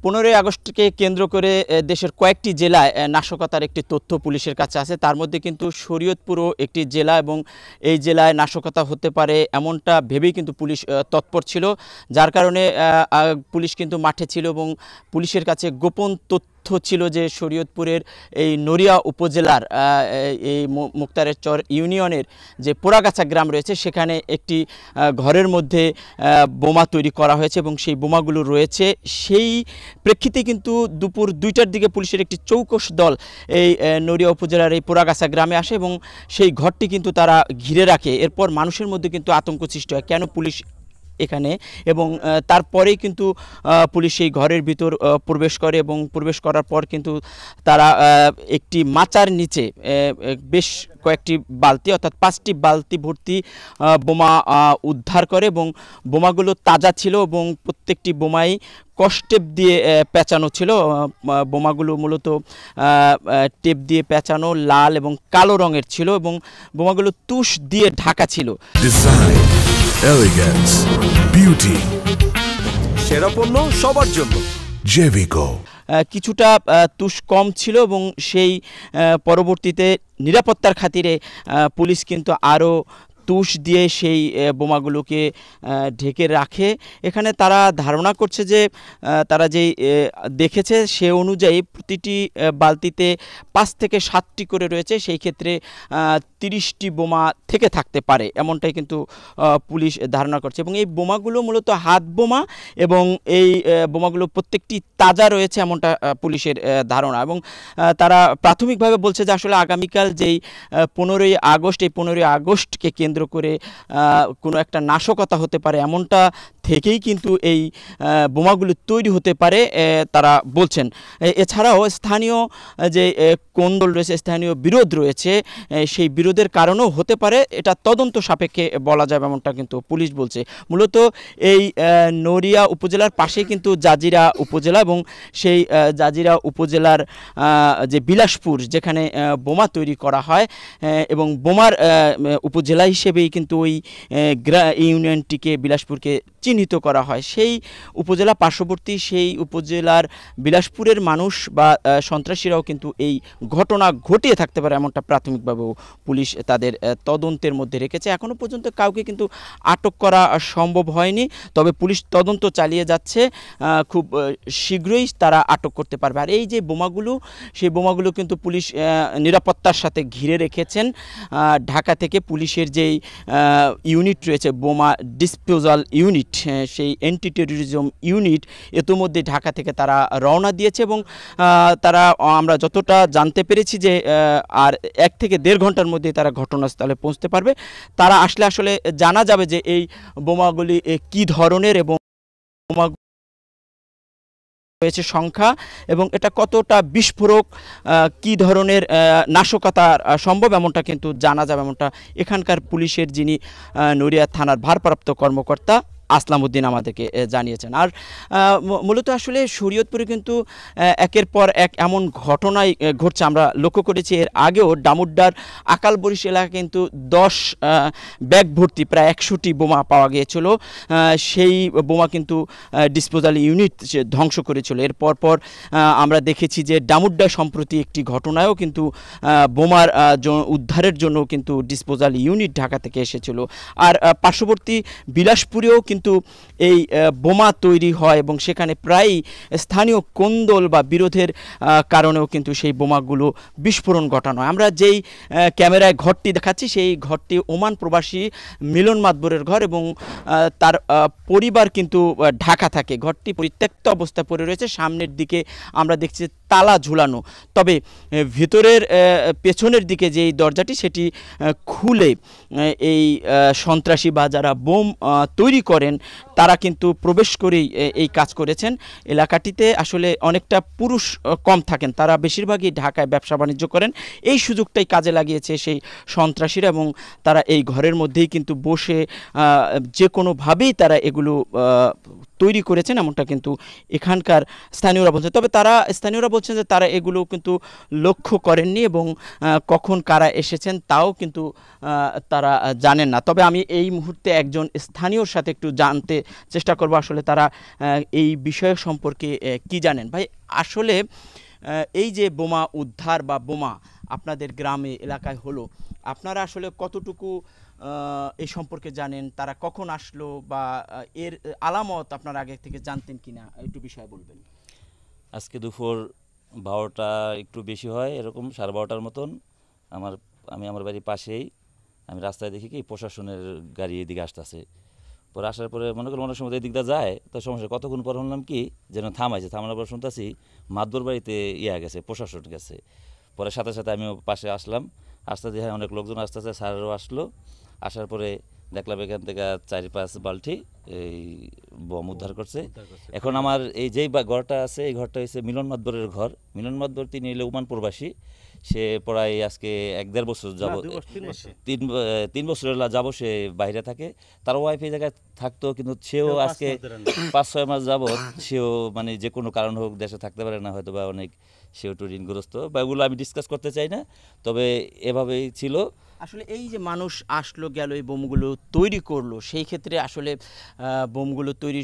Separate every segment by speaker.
Speaker 1: 15ই আগস্টকে কেন্দ্র করে দেশের কয়েকটি জেলায় নাশকতার একটি তথ্য পুলিশের কাছে আছে। তার মধ্যে কিন্তু শরীয়তপুরও একটি জেলা এবং এই জেলায় নাশকতা হতে পারে এমনটা ভেবেই কিন্তু পুলিশ তৎপর ছিল, যার কারণে পুলিশ কিন্তু মাঠে ছিল এবং পুলিশের কাছে গোপন তথ্য ছিল যে শরীয়তপুরের এই নড়িয়া উপজেলার এই মুক্তারের চর ইউনিয়নের যে পোড়াগাছা গ্রাম রয়েছে সেখানে একটি ঘরের মধ্যে বোমা তৈরি করা হয়েছে এবং সেই বোমাগুলো রয়েছে। সেই প্রেক্ষিতে কিন্তু দুপুর 2টার দিকে পুলিশের একটি চৌকস দল এই নড়িয়া উপজেলার এই পোড়াগাছা গ্রামে আসে এবং সেই ঘরটি কিন্তু তারা ঘিরে রাখে। এরপর মানুষের মধ্যে কিন্তু আতঙ্ক সৃষ্টি হয়, কেন পুলিশ এখানে, এবং তারপরেই কিন্তু পুলিশ সেই ঘরের ভিতর প্রবেশ করে এবং প্রবেশ করার পর কিন্তু তারা একটি মাচার নিচে বেশ কয়েকটি বালতি অর্থাৎ 5টি বালতি ভর্তি বোমা উদ্ধার করে এবং বোমাগুলো তাজা ছিল এবং প্রত্যেকটি বোমাই টেপ দিয়ে পেঁচানো ছিল। বোমাগুলো মূলত টেপ দিয়ে পেঁচানো, লাল এবং কালো রঙের ছিল এবং বোমাগুলো তুষ দিয়ে ঢাকা ছিল।
Speaker 2: ডিজাইন, এলিগেন্স, বিউটি, সেরা পণ্য সবার জন্য জেভিকো।
Speaker 1: কিছুটা তুষ কম ছিল এবং সেই পরবর্তীতে নিরাপত্তার খাতিরে পুলিশ কিন্তু আরও তুষ দিয়ে সেই বোমাগুলোকে ঢেকে রাখে। এখানে তারা ধারণা করছে যে তারা যেই দেখেছে সে অনুযায়ী প্রতিটি বালতিতে 5 থেকে 7টি করে রয়েছে, সেই ক্ষেত্রে 30টি বোমা থেকে থাকতে পারে এমনটাই কিন্তু পুলিশ ধারণা করছে। এবং এই বোমাগুলো মূলত হাত বোমা এবং এই বোমাগুলো প্রত্যেকটি তাজা রয়েছে এমনটা পুলিশের ধারণা। এবং তারা প্রাথমিকভাবে বলছে যে আসলে আগামীকাল যেই 15ই আগস্ট, এই 15ই আগস্টকে কেন্দ্র করে কোনো একটা নাশকতা হতে পারে এমনটা থেকেই কিন্তু এই বোমাগুলো তৈরি হতে পারে তারা বলছেন। এছাড়াও স্থানীয় যে কোন্দল রয়েছে, স্থানীয় বিরোধ রয়েছে, সেই বিরোধের কারণেও হতে পারে, এটা তদন্ত সাপেক্ষে বলা যাবে এমনটা কিন্তু পুলিশ বলছে। মূলত এই নড়িয়া উপজেলার পাশেই কিন্তু জাজিরা উপজেলা এবং সেই জাজিরা উপজেলার যে বিলাসপুর যেখানে বোমা তৈরি করা হয় এবং বোমার উপজেলা হিসেবেই কিন্তু ওই ইউনিয়নটিকে বিলাসপুরকে চিহ্নিত করা হয়। সেই উপজেলা পার্শ্ববর্তী সেই উপজেলার বিলাসপুরের মানুষ বা সন্ত্রাসীরাও কিন্তু এই ঘটনা ঘটিয়ে থাকতে পারে এমনটা প্রাথমিকভাবেও পুলিশ তাদের তদন্তের মধ্যে রেখেছে। এখনও পর্যন্ত কাউকে কিন্তু আটক করা সম্ভব হয়নি, তবে পুলিশ তদন্ত চালিয়ে যাচ্ছে, খুব শীঘ্রই তারা আটক করতে পারবে। আর এই যে বোমাগুলো, সেই বোমাগুলো কিন্তু পুলিশ নিরাপত্তার সাথে ঘিরে রেখেছেন। ঢাকা থেকে পুলিশের যেই ইউনিট রয়েছে, বোমা ডিসপোজাল ইউনিট, সেই অ্যান্টি টেরোরিজম ইউনিট ইতিমধ্যে ঢাকা থেকে তারা রওনা দিয়েছে এবং তারা, আমরা যতটা জানতে পেরেছি যে আর 1 থেকে 1.5 ঘন্টার মধ্যে তারা ঘটনাস্থলে পৌঁছতে পারবে। তারা আসলে আসলে জানা যাবে যে এই বোমাগুলি কী ধরনের এবং বোমা রয়েছে সংখ্যা এবং এটা কতটা বিস্ফোরক, কী ধরনের নাশকতা সম্ভব এমনটা কিন্তু জানা যাবে এমনটা এখানকার পুলিশের যিনি নড়িয়া থানার ভারপ্রাপ্ত কর্মকর্তা আসলাম উদ্দিন আমাদেরকে জানিয়েছেন। আর মূলত আসলে শরীয়তপুরে কিন্তু একের পর এক এমন ঘটনাই ঘটছে, আমরা লক্ষ্য করেছি। এর আগেও ডামুড্ডার আকালবরিশ এলাকায় কিন্তু 10 ব্যাগ ভর্তি প্রায় 100টি বোমা পাওয়া গিয়েছিল। সেই বোমা কিন্তু ডিসপোজাল ইউনিট ধ্বংস করেছিল। এর পর আমরা দেখেছি যে ডামুড্ডা সম্প্রতি একটি ঘটনায়ও কিন্তু বোমার উদ্ধারের জন্য কিন্তু ডিসপোজাল ইউনিট ঢাকা থেকে এসেছিল। আর পার্শ্ববর্তী বিলাসপুরেও কিন্তু এই বোমা তৈরি হয় এবং সেখানে প্রায়ই স্থানীয় কোন্দল বা বিরোধের কারণেও কিন্তু সেই বোমাগুলো বিস্ফোরণ ঘটানো হয়। আমরা যেই ক্যামেরায় ঘরটি দেখাচ্ছি সেই ঘরটি ওমান প্রবাসী মিলন মাতবরের ঘর এবং তার পরিবার কিন্তু ঢাকা থাকে। ঘরটি পরিত্যক্ত অবস্থায় পড়ে রয়েছে, সামনের দিকে আমরা দেখছি তালা ঝুলানো, তবে ভিতরের পেছনের দিকে যেই দরজাটি সেটি খুলে এই সন্ত্রাসী বা যারা বোম তৈরি করেন তারা কিন্তু প্রবেশ করেই এই কাজ করেছেন। এলাকাটিতে আসলে অনেকটা পুরুষ কম থাকেন, তারা বেশিরভাগই ঢাকায় ব্যবসা বাণিজ্য করেন। এই সুযোগটাই কাজে লাগিয়েছে সেই সন্ত্রাসীরা এবং তারা এই ঘরের মধ্যেই কিন্তু বসে যে কোনোভাবেই তারা এগুলো তৈরি করেছেন এমনটা কিন্তু এখানকার স্থানীয়রা বলছেন। তবে স্থানীয়রা বলছেন যে তারা এগুলো কিন্তু লক্ষ্য করেননি এবং কখন কারা এসেছেন তাও কিন্তু তারা জানেন না। তবে আমি এই মুহূর্তে একজন স্থানীয়র সাথে একটু জানতে চেষ্টা করব আসলে তারা এই বিষয় সম্পর্কে কি জানেন। ভাই, আসলে এই যে বোমা উদ্ধার বা বোমা আপনাদের গ্রামে এলাকায় হলো, আপনারা আসলে কতটুকু এই সম্পর্কে জানেন? তারা কখন আসলো বা এর আলামত আপনারা আগে থেকে জানতেন কিনা, একটু বিষয় বলবেন।
Speaker 3: আজকে দুপুর 12টা একটু বেশি হয়, এরকম 12:30টার মতন আমি আমার বাড়ির পাশেই আমি রাস্তায় দেখি কি প্রশাসনের গাড়ি এদিকে আসতেছে। পরে আসার পরে মনে করি অনেক সময় এদিকটা যায়, তো সমস্যা কতক্ষণ পর শুনলাম কি যেন থামানোর পর শুনতেছি মাদবর বাড়িতে গেছে, প্রশাসন গেছে। পরে সাথে সাথে আমিও পাশে আসলাম, আসতে দেখে অনেক লোকজন আসতেছে, স্যারেরও আসলো। আসার পরে দেখলাম এখান থেকে 4-5 বালতি এই বম উদ্ধার করছে। এখন আমার এই যেই ঘরটা আছে, এই ঘরটা হচ্ছে মিলন মাদবরের ঘর। মিলন মাদবর তিনি হলো ওমান প্রবাসী, সে প্রায় আজকে 1-1.5 বছর যাব, 3 বছর যাব সে বাইরে থাকে। তার ওয়াইফ এই জায়গায় থাকতো, কিন্তু সেও আজকে 5-6 মাস যাবৎ সেও মানে যে কোনো কারণ হোক দেশে থাকতে পারে না, হয়তো বা অনেক সেও একটু ঋণগ্রস্ত, বা এগুলো আমি ডিসকাস করতে চাই না, তবে এভাবেই ছিল।
Speaker 1: আসলে এই যে মানুষ আসলো গেল এই বোমগুলো তৈরি করলো, সেই ক্ষেত্রে আসলে বোমগুলো তৈরি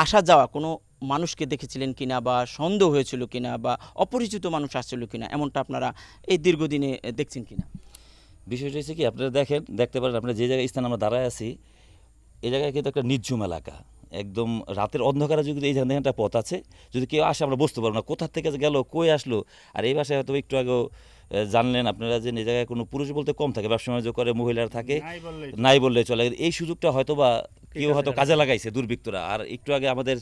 Speaker 1: আসা যাওয়া কোনো মানুষকে দেখেছিলেন কিনা, বা সন্দেহ হয়েছিল কিনা, বা অপরিচিত মানুষ আসছিল কিনা, এমনটা আপনারা এই দীর্ঘদিনে দেখছেন কিনা?
Speaker 3: বিষয়টা হচ্ছে কি, আপনারা দেখতে পারেন, আপনারা যে জায়গায় স্থানে আমরা দাঁড়ায় আছি এই জায়গায় কিন্তু একটা নির্ঝুম এলাকা, একদম রাতের অন্ধকারে যদি এই জায়গায় একটা পথ আছে, যদি কেউ আসে আমরা বুঝতে পারবো না কোথা থেকে গেল, কই আসলো। আর এই বাসায় হয়তো একটু আগেও জানলেন আপনারা যে এই জায়গায় কোনো পুরুষ বলতে কম থাকে, ব্যবসা বাণিজ্য করে মহিলারা থাকে, নাই বললে চলে। এই সুযোগটা হয়তো বা কেউ হয়তো কাজে লাগাইছে দুর্বৃত্তরা। আর একটু আগে আমাদের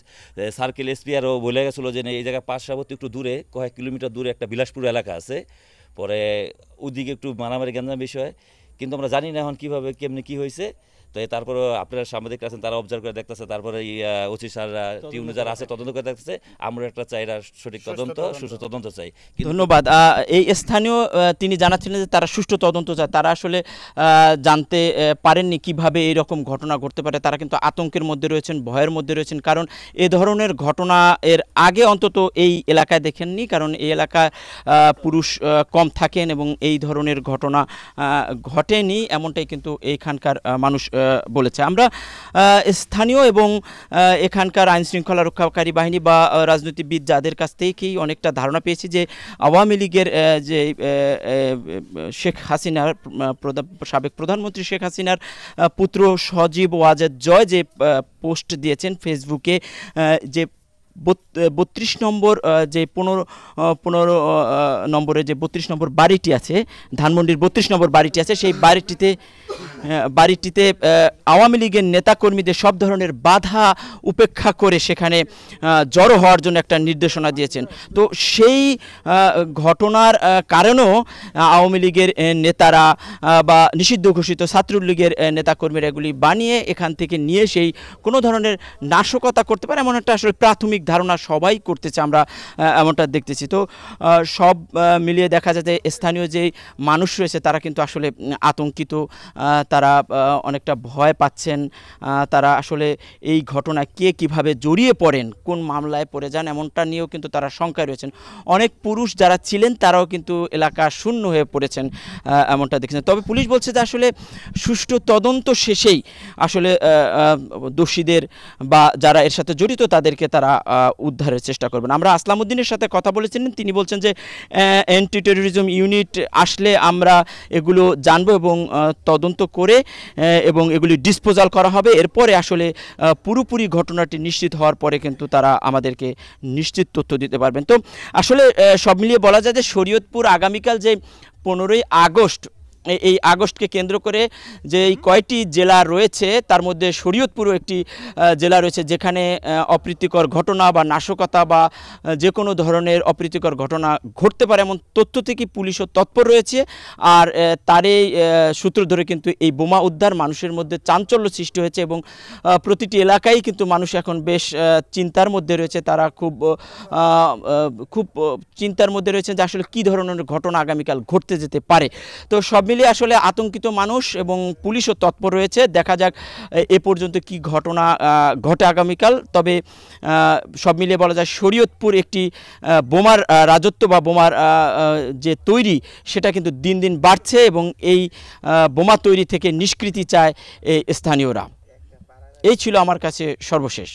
Speaker 3: সার্কেল এসপি আরও বলে গেছিলো যে এই জায়গায় পার্শ্ববর্তী একটু দূরে, কয়েক কিলোমিটার দূরে একটা বিলাসপুর এলাকা আছে, পরে ওদিকে একটু মারামারি গ্যাঞ্জাম বিষয়, কিন্তু আমরা জানি না এখন কীভাবে কেমনি কী হয়েছে। তো তারপরে আপনারা সাংবাদিক আছেন, তারা অবজার্ভ করে দেখতেছে, তারপরে ওসি স্যাররা টিউনে যারা আছে তদন্ত করে দেখতেছে। আমরা একটা চাই সঠিক তদন্ত, সুষ্ঠু তদন্ত চাই।
Speaker 1: ধন্যবাদ। এই স্থানীয় তিনি জানাচ্ছিলেন যে তারা সুষ্ঠু তদন্ত চায়। তারা আসলে জানতে পারেননি কিভাবে এইরকম ঘটনা ঘটতে পারে। তারা কিন্তু আতঙ্কের মধ্যে রয়েছেন, ভয়ের মধ্যে রয়েছেন, কারণ এ ধরনের ঘটনা এর আগে অন্তত এই এলাকায় দেখেননি, কারণ এই এলাকায় পুরুষ কম থাকেন এবং এই ধরনের ঘটনা ঘটেনি, এমনটাই কিন্তু এইখানকার মানুষ বলেছে। আমরা স্থানীয় এবং এখানকার আইনশৃঙ্খলা রক্ষাকারী বাহিনী বা রাজনীতিবিদ যাদের কাছ থেকেই অনেকটা ধারণা পেয়েছি যে আওয়ামী লীগের যে শেখ হাসিনার সাবেক প্রধানমন্ত্রী শেখ হাসিনার পুত্র সজীব ওয়াজেদ জয় যে পোস্ট দিয়েছেন ফেসবুকে, যে 32 নম্বর যে 15 নম্বরে যে 32 নম্বর বাড়িটি আছে, ধানমন্ডির 32 নম্বর বাড়িটি আছে, সেই বাড়িটিতে আওয়ামী লীগের নেতাকর্মীদের সব ধরনের বাধা উপেক্ষা করে সেখানে জড়ো হওয়ার জন্য একটা নির্দেশনা দিয়েছেন। তো সেই ঘটনার কারণেও আওয়ামী লীগের নেতারা বা নিষিদ্ধ ঘোষিত ছাত্রলীগের নেতাকর্মীরা এগুলি বানিয়ে এখান থেকে নিয়ে সেই কোনো ধরনের নাশকতা করতে পারে এমন একটা আসলে প্রাথমিক ধারণা সবাই করতেছে, আমরা এমনটা দেখতেছি। তো সব মিলিয়ে দেখা যায় যে স্থানীয় যে মানুষ রয়েছে তারা কিন্তু আসলে আতঙ্কিত, তারা অনেকটা ভয় পাচ্ছেন। তারা আসলে এই ঘটনায় কে কিভাবে জড়িয়ে পড়েন, কোন মামলায় পড়ে যান, এমনটা নিয়েও কিন্তু তারা শঙ্কায় রয়েছেন। অনেক পুরুষ যারা ছিলেন তারাও কিন্তু এলাকা শূন্য হয়ে পড়েছেন, এমনটা দেখছেন। তবে পুলিশ বলছে যে আসলে সুষ্ঠু তদন্ত শেষেই আসলে দোষীদের বা যারা এর সাথে জড়িত তাদেরকে তারা উদ্ধারের চেষ্টা করবেন। আমরা আসলাম উদ্দিনের সাথে কথা বলেছিলেন, তিনি বলছেন যে অ্যান্টি টেরোরিজম ইউনিট আসলে আমরা এগুলো জানবো এবং তদন্ত করে এবং এগুলি ডিসপোজাল করা হবে। এরপরে আসলে পুরোপুরি ঘটনাটি নিশ্চিত হওয়ার পরে কিন্তু তারা আমাদেরকে নিশ্চিত তথ্য দিতে পারবেন। তো আসলে সব মিলিয়ে বলা যায় যে শরীয়তপুর আগামীকাল যে 15ই আগস্ট, এই আগস্টকে কেন্দ্র করে যে এই কয়টি জেলা রয়েছে তার মধ্যে শরীয়তপুরও একটি জেলা রয়েছে যেখানে অপ্রীতিকর ঘটনা বা নাশকতা বা যে কোনো ধরনের অপ্রীতিকর ঘটনা ঘটতে পারে এমন তথ্য থেকে পুলিশও তৎপর রয়েছে। আর তারই সূত্র ধরে কিন্তু এই বোমা উদ্ধার মানুষের মধ্যে চাঞ্চল্য সৃষ্টি হয়েছে এবং প্রতিটি এলাকায় কিন্তু মানুষ এখন বেশ চিন্তার মধ্যে রয়েছে। তারা খুব চিন্তার মধ্যে রয়েছে যে আসলে কী ধরনের ঘটনা আগামীকাল ঘটতে যেতে পারে। তো সব মিলিয়ে আসলে আতঙ্কিত মানুষ এবং পুলিশও তৎপর রয়েছে। দেখা যাক এ পর্যন্ত কি ঘটনা ঘটে আগামীকাল। তবে সব মিলিয়ে বলা যায় শরীয়তপুর একটি বোমার রাজত্ব বা বোমার যে তৈরি সেটা কিন্তু দিন দিন বাড়ছে এবং এই বোমা তৈরি থেকে নিষ্কৃতি চায় এই স্থানীয়রা। এই ছিল আমার কাছে সর্বশেষ।